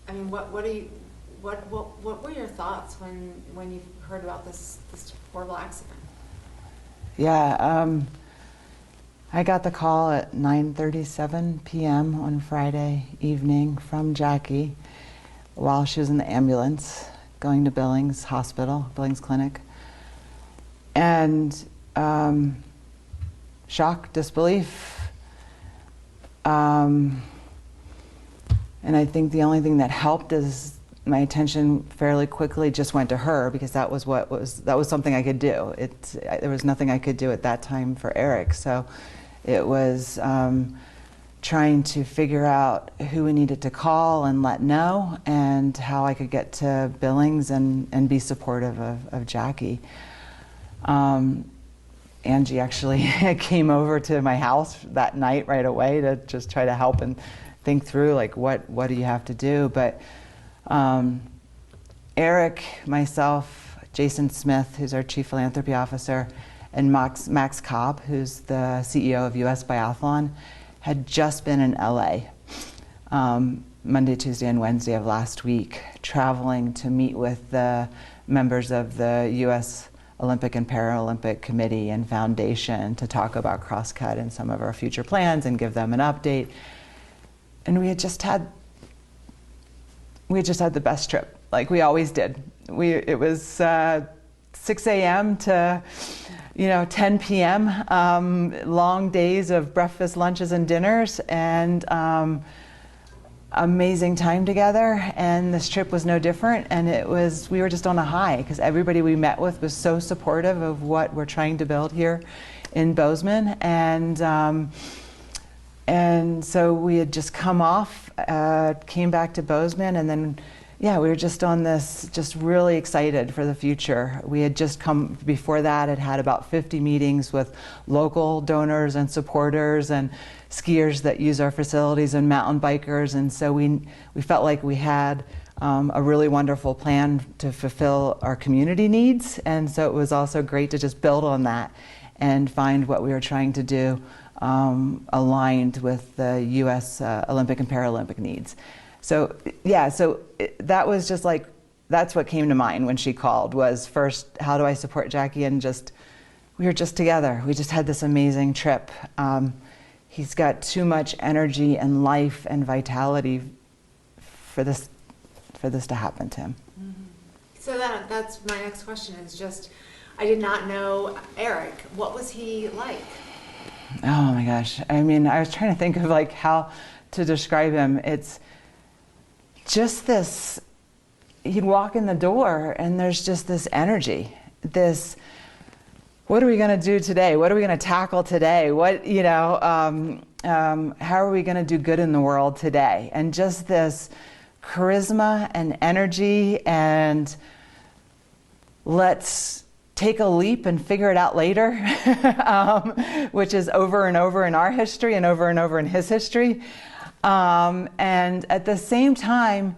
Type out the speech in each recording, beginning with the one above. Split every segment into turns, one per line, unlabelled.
I mean, what were your thoughts when you heard about this horrible accident?
Yeah, I got the call at 9:37 p.m. on Friday evening from Jackie while she was in the ambulance going to Billings Hospital, Billings Clinic. And shock, disbelief. And I think the only thing that helped is my attention fairly quickly just went to her, because that was something I could do. There was nothing I could do at that time for Eric. So it was trying to figure out who we needed to call and let know, and how I could get to Billings and be supportive of Jackie. Angie actually came over to my house that night right away to just try to help and think through, like, what do you have to do? But Eric, myself, Jason Smith, who's our Chief Philanthropy Officer, and Max Cobb, who's the CEO of US Biathlon, had just been in LA Monday, Tuesday, and Wednesday of last week, traveling to meet with the members of the US Olympic and Paralympic Committee and Foundation to talk about Crosscut and some of our future plans and give them an update. And we had just had the best trip, like we always did. It was 6 a.m. to 10 p.m. Long days of breakfast, lunches, and dinners, and amazing time together. And this trip was no different. And we were just on a high, because everybody we met with was so supportive of what we're trying to build here in Bozeman. And so we had just come off, came back to Bozeman, and then, we were just on this, just really excited for the future. We had just come, before that, had about 50 meetings with local donors and supporters and skiers that use our facilities and mountain bikers. And so we felt like we had a really wonderful plan to fulfill our community needs. And so it was also great to just build on that and find what we were trying to do aligned with the US Olympic and Paralympic needs. So that was just like, that's what came to mind when she called, was first, how do I support Jackie? And we were just together. We just had this amazing trip. He's got too much energy and life and vitality for this to happen to him.
Mm-hmm. So that's my next question, is just, I did not know Eric. What was he like?
Oh my gosh. I mean, I was trying to think of like how to describe him. It's just this, he'd walk in the door and there's just this energy, this, what are we going to do today? What are we going to tackle today? How are we going to do good in the world today? And just this charisma and energy, and let's take a leap and figure it out later, which is over and over in our history and over in his history. And at the same time,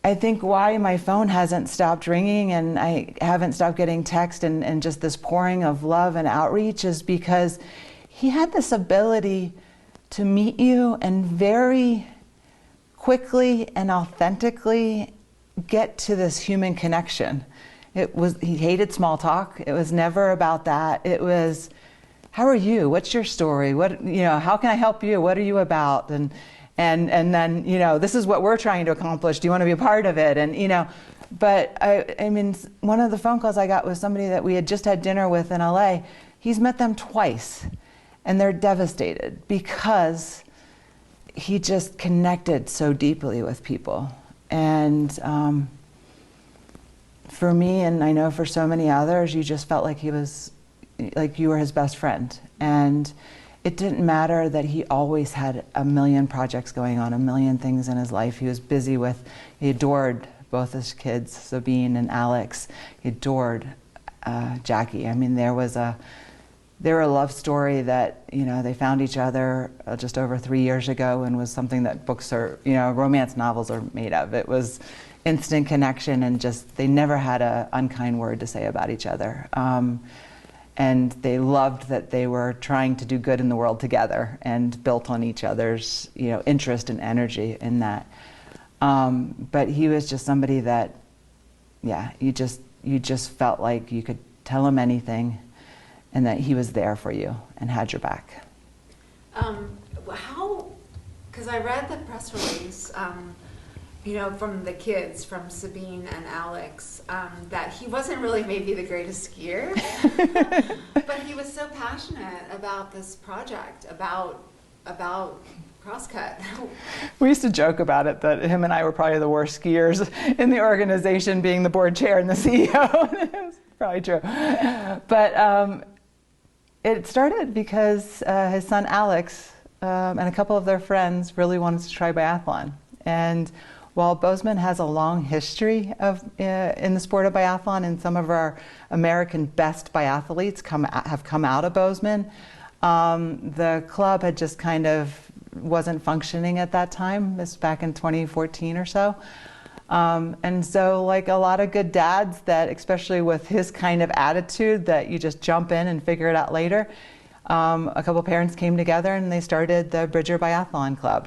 I think why my phone hasn't stopped ringing and I haven't stopped getting text and just this pouring of love and outreach is because he had this ability to meet you and very quickly and authentically get to this human connection. He hated small talk. It was never about that. It was, how are you? What's your story? How can I help you? What are you about? And then, this is what we're trying to accomplish. Do you want to be a part of it? And, but I mean, one of the phone calls I got was somebody that we had just had dinner with in LA. He's met them twice and they're devastated because he just connected so deeply with people. And, for me, and I know for so many others, you just felt like you were his best friend. And it didn't matter that he always had a million projects going on, a million things in his life. He adored both his kids, Sabine and Alex. He adored Jackie. I mean, they were a love story that, they found each other just over 3 years ago, and was something that books are, romance novels are made of. It was instant connection, and just, they never had an unkind word to say about each other. And they loved that they were trying to do good in the world together and built on each other's, interest and energy in that. But he was just somebody that, yeah, you just felt like you could tell him anything and that he was there for you and had your back.
How, because I read the press release, from the kids, from Sabine and Alex, that he wasn't really maybe the greatest skier, but he was so passionate about this project, about Crosscut.
We used to joke about it that him and I were probably the worst skiers in the organization, being the board chair and the CEO. It's probably true. But it started because his son Alex and a couple of their friends really wanted to try biathlon. And while Bozeman has a long history in the sport of biathlon, and some of our American best biathletes have come out of Bozeman, the club had just kind of wasn't functioning at that time. This was back in 2014 or so. And so, like a lot of good dads, that especially with his kind of attitude that you just jump in and figure it out later, a couple parents came together and they started the Bridger Biathlon Club,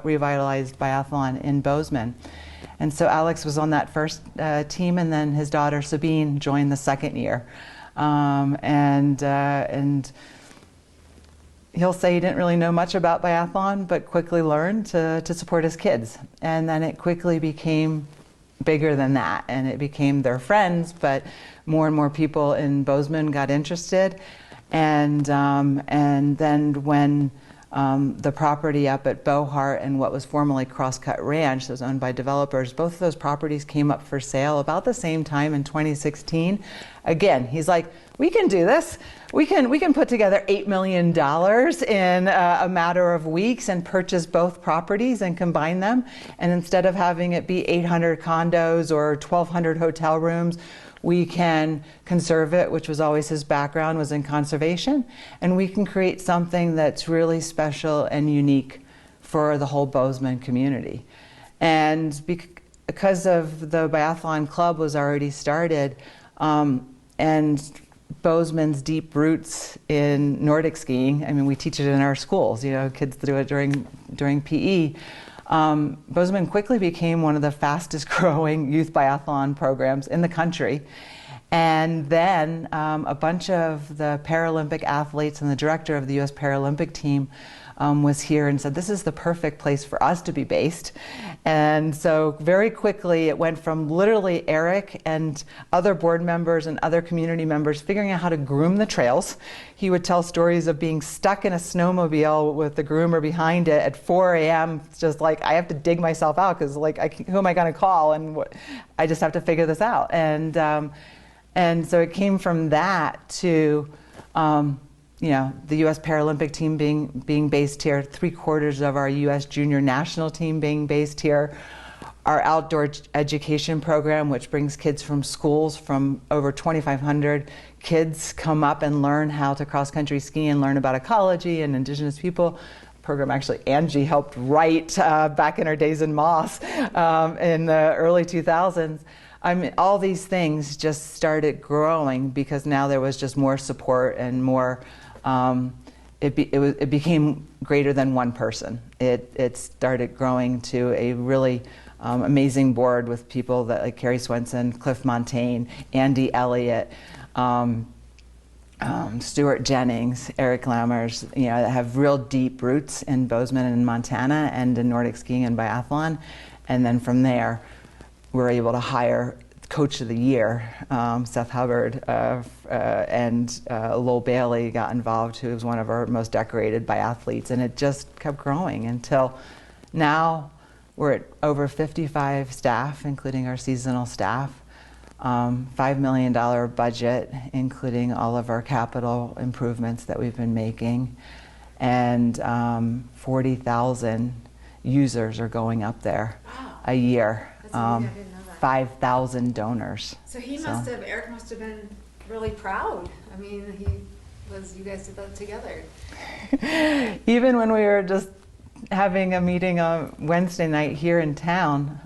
revitalized biathlon in Bozeman. And so Alex was on that first team, and then his daughter Sabine joined the second year. And he'll say he didn't really know much about biathlon, but quickly learned to support his kids. And then it quickly became bigger than that, and it became their friends, but more and more people in Bozeman got interested. And then when the property up at Bohart and what was formerly Crosscut Ranch, that was owned by developers, both of those properties came up for sale about the same time in 2016. Again, he's like, we can do this. We can put together $8 million in a matter of weeks and purchase both properties and combine them. And instead of having it be 800 condos or 1,200 hotel rooms, we can conserve it, which was always his background, was in conservation. And we can create something that's really special and unique for the whole Bozeman community. And because of the Biathlon Club was already started, and Bozeman's deep roots in Nordic skiing, I mean, we teach it in our schools, kids do it during PE. Bozeman quickly became one of the fastest growing youth biathlon programs in the country. And then a bunch of the Paralympic athletes and the director of the U.S. Paralympic team was here and said, this is the perfect place for us to be based. And so very quickly it went from literally Eric and other board members and other community members figuring out how to groom the trails. He would tell stories of being stuck in a snowmobile with the groomer behind it at 4 a.m. It's just like, I have to dig myself out because who am I going to call? And I just have to figure this out. And so it came from that to the U.S. Paralympic team being based here, 3/4 of our U.S. junior national team being based here, our outdoor education program, which brings kids from schools, from over 2,500 kids come up and learn how to cross-country ski and learn about ecology and indigenous people. Program actually Angie helped write back in her days in Moss in the early 2000s. I mean, all these things just started growing because now there was just more support and more. It became greater than one person. It started growing to a really amazing board with people like Carrie Swenson, Cliff Montaigne, Andy Elliott, Stuart Jennings, Eric Lammers, that have real deep roots in Bozeman and Montana and in Nordic skiing and biathlon. And then from there, we're able to hire Coach of the Year, Seth Hubbard, and Lowell Bailey got involved, who was one of our most decorated biathletes, and it just kept growing until now we're at over 55 staff, including our seasonal staff, $5 million budget, including all of our capital improvements that we've been making, and 40,000 users are going up there a year.
That's amazing. I didn't know that.
5,000 donors.
So Eric must have been really proud. I mean, you guys did that together.
Even when we were just having a meeting on Wednesday night here in town,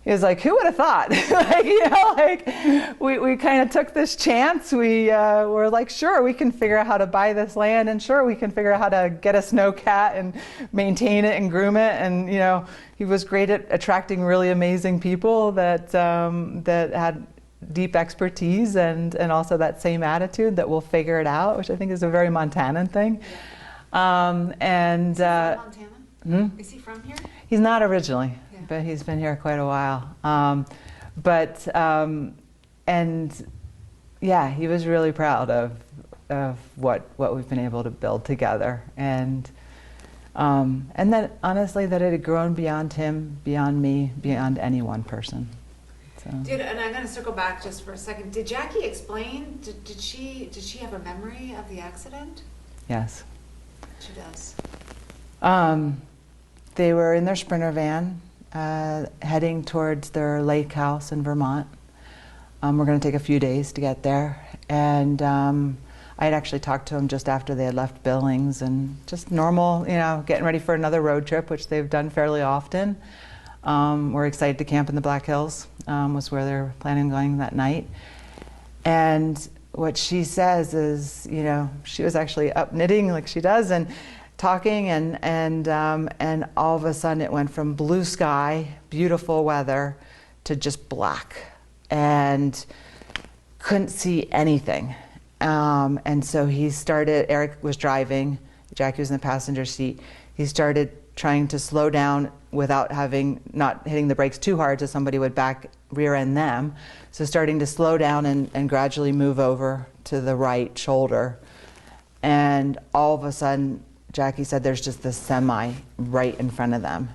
He was like, who would have thought? Like, you know, like we kind of took this chance. We were like, sure, we can figure out how to buy this land, and sure, we can figure out how to get a snow cat and maintain it and groom it. And, you know, he was great at attracting really amazing people that that had deep expertise and also that same attitude that we'll figure it out, which I think is a very Montanan thing.
Yeah.
And
is he from Montana? Is he from here?
He's not originally,
Yeah.
but he's been here quite a while. And yeah, he was really proud of what we've been able to build together, and that honestly that it had grown beyond him, beyond me, beyond any one person. So.
And I'm going to circle back just for a second. Did Jackie explain? Did she have a memory of the accident?
Yes.
She does.
They were in their Sprinter van, heading towards their lake house in Vermont. We're going to take a few days to get there, and I had actually talked to them just after they had left Billings, and just normal, you know, getting ready for another road trip, which they've done fairly often. We're excited to camp in the Black Hills, was where they're planning on going that night. And what she says is, you know, she was actually up knitting like she does and talking, and all of a sudden it went from blue sky, beautiful weather, to just black, and couldn't see anything. And so he started, Eric was driving, Jackie was in the passenger seat. He started trying to slow down without not hitting the brakes too hard so somebody would back rear end them. So starting to slow down and gradually move over to the right shoulder. And all of a sudden, Jackie said there's just this semi right in front of them.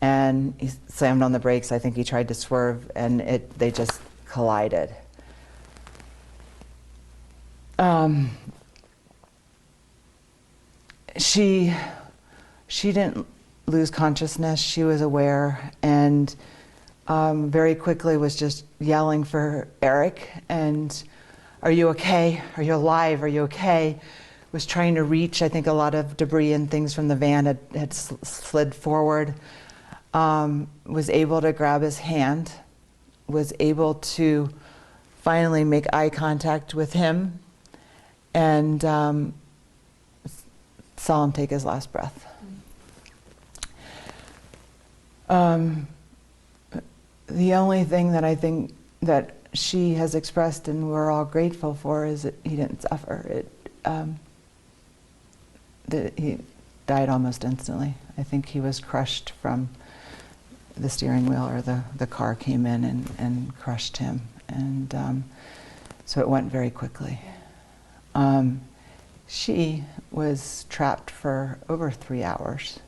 And he slammed on the brakes. I think he tried to swerve, and they just collided. She didn't lose consciousness. She was aware, and very quickly was just yelling for Eric, and are you okay? Are you alive? Are you okay? Was trying to reach, I think a lot of debris and things from the van had slid forward. Was able to grab his hand, was able to finally make eye contact with him, and saw him take his last breath. The only thing that I think that she has expressed and we're all grateful for is that he didn't suffer. That he died almost instantly. I think he was crushed from the steering wheel, or the car came in and crushed him. And so it went very quickly. She was trapped for over 3 hours.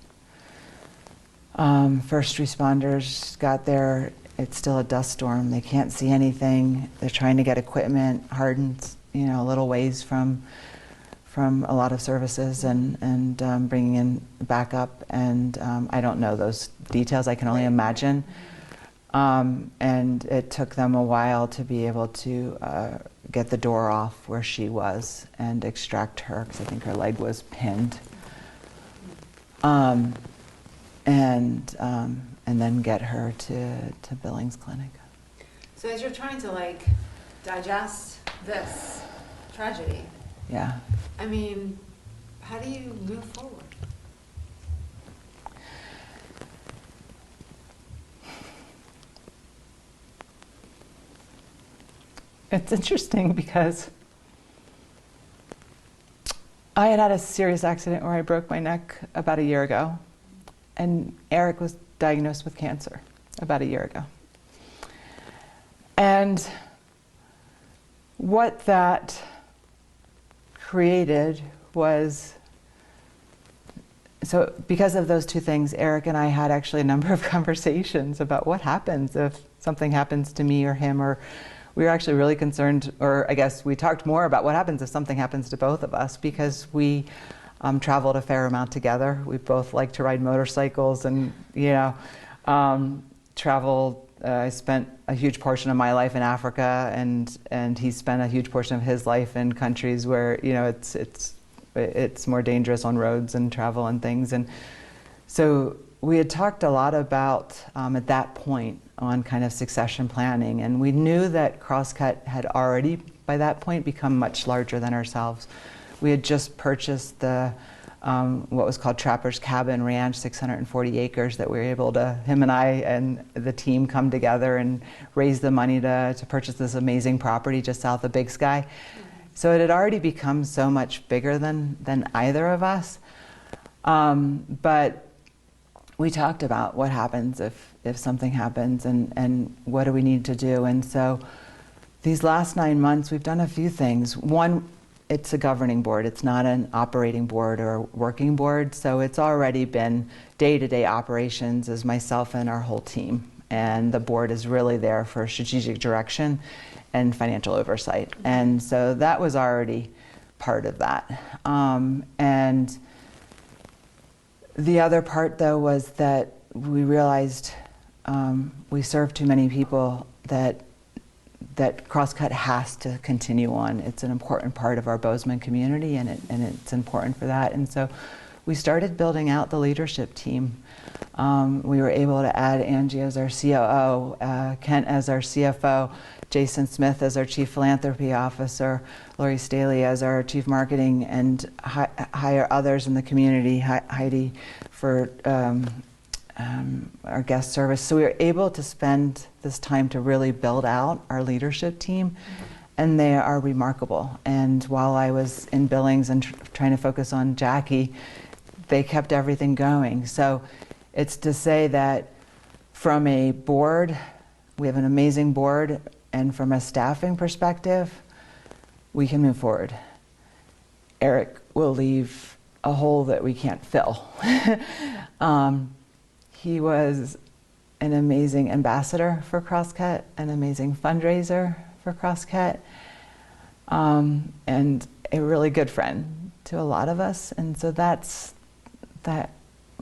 First responders got there. It's still a dust storm. They can't see anything. They're trying to get equipment hardened, you know, a little ways from a lot of services, and bringing in backup. And I don't know those details. I can only imagine. And it took them a while to be able to get the door off where she was and extract her, because I think her leg was pinned. And then get her to Billings Clinic.
So as you're trying to like digest this tragedy,
Yeah.
I mean, how do you move forward?
It's interesting because I had a serious accident where I broke my neck about a year ago, and Eric was diagnosed with cancer about a year ago. And what that created was, so because of those two things, Eric and I had actually a number of conversations about what happens if something happens to me or him, or we were actually really concerned, or I guess we talked more about what happens if something happens to both of us, because we traveled a fair amount together. We both like to ride motorcycles, and traveled. I spent a huge portion of my life in Africa, and he spent a huge portion of his life in countries where it's more dangerous on roads and travel and things. And so we had talked a lot about, at that point, on kind of succession planning, and we knew that Crosscut had already, by that point, become much larger than ourselves. We had just purchased the what was called Trapper's Cabin Ranch, 640 acres, that we were able to, him and I and the team, come together and raise the money to purchase this amazing property just south of Big Sky. So it had already become so much bigger than either of us. But we talked about what happens if something happens, and what do we need to do. And so these last 9 months, we've done a few things. One, it's a governing board. It's not an operating board or a working board. So it's already been day-to-day operations as myself and our whole team. And the board is really there for strategic direction and financial oversight. And so that was already part of that. And the other part, though, was that we realized we serve too many people, that Crosscut has to continue on. It's an important part of our Bozeman community, and it's important for that. And so we started building out the leadership team. We were able to add Angie as our COO, Kent as our CFO, Jason Smith as our Chief Philanthropy Officer, Lori Staley as our Chief Marketing, and hire others in the community, Heidi for our guest service. So we were able to spend this time to really build out our leadership team, and they are remarkable. And while I was in Billings and trying to focus on Jackie, they kept everything going. So it's to say that from a board, we have an amazing board, and from a staffing perspective, we can move forward. Eric will leave a hole that we can't fill. He was an amazing ambassador for Crosscut, an amazing fundraiser for Crosscut, and a really good friend to a lot of us. And so that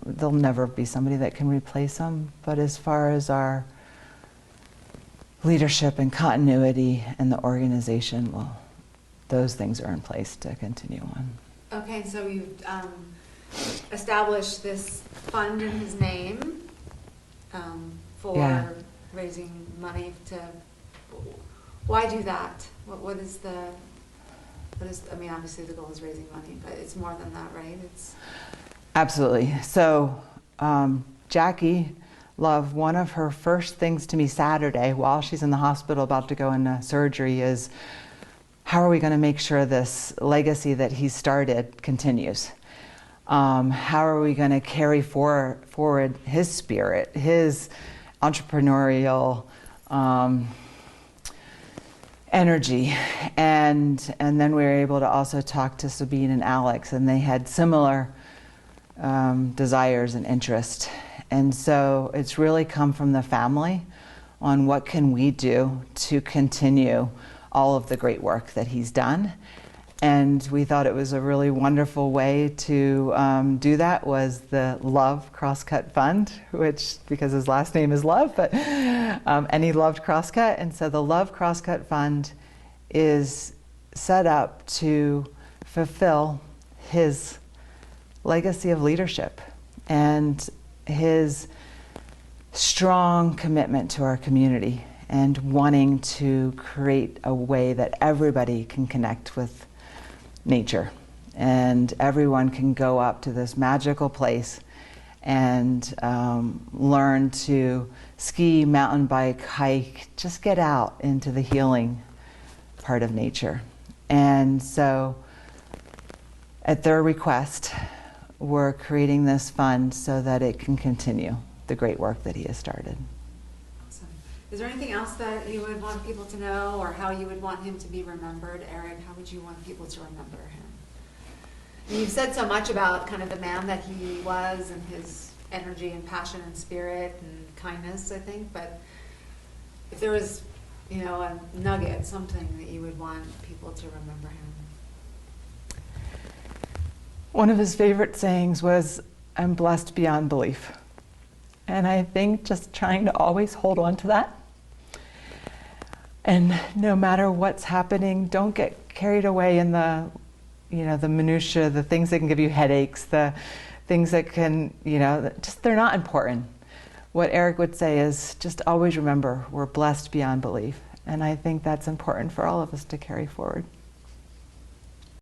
there'll never be somebody that can replace him. But as far as our leadership and continuity and the organization, well, those things are in place to continue on.
Okay, so you've established this fund in his name for raising money to. Why do that? What is, I mean, obviously the goal is raising money, but it's more than that, right? It's
Absolutely. So Jackie Love, one of her first things to me Saturday while she's in the hospital about to go into surgery is, how are we going to make sure this legacy that he started continues? How are we going to carry forward his spirit, his entrepreneurial energy? And then we were able to also talk to Sabine and Alex, and they had similar desires and interest. And so it's really come from the family on what can we do to continue all of the great work that he's done. And we thought it was a really wonderful way to do that was the Love Crosscut Fund, which, because his last name is Love, but and he loved Crosscut. And so the Love Crosscut Fund is set up to fulfill his legacy of leadership and his strong commitment to our community and wanting to create a way that everybody can connect with nature and everyone can go up to this magical place and learn to ski, mountain bike, hike, just get out into the healing part of nature. And so at their request, we're creating this fund so that it can continue the great work that he has started.
Awesome. Is there anything else that you would want people to know, or how you would want him to be remembered? Eric, how would you want people to remember him? And you've said so much about kind of the man that he was and his energy and passion and spirit and kindness, I think, but if there was, you know, a nugget, something that you would want people to remember him.
One of his favorite sayings was, "I'm blessed beyond belief." And I think just trying to always hold on to that. And no matter what's happening, don't get carried away in the, you know, the minutia, the things that can give you headaches, the things that can, they're not important. What Eric would say is just always remember we're blessed beyond belief. And I think that's important for all of us to carry forward.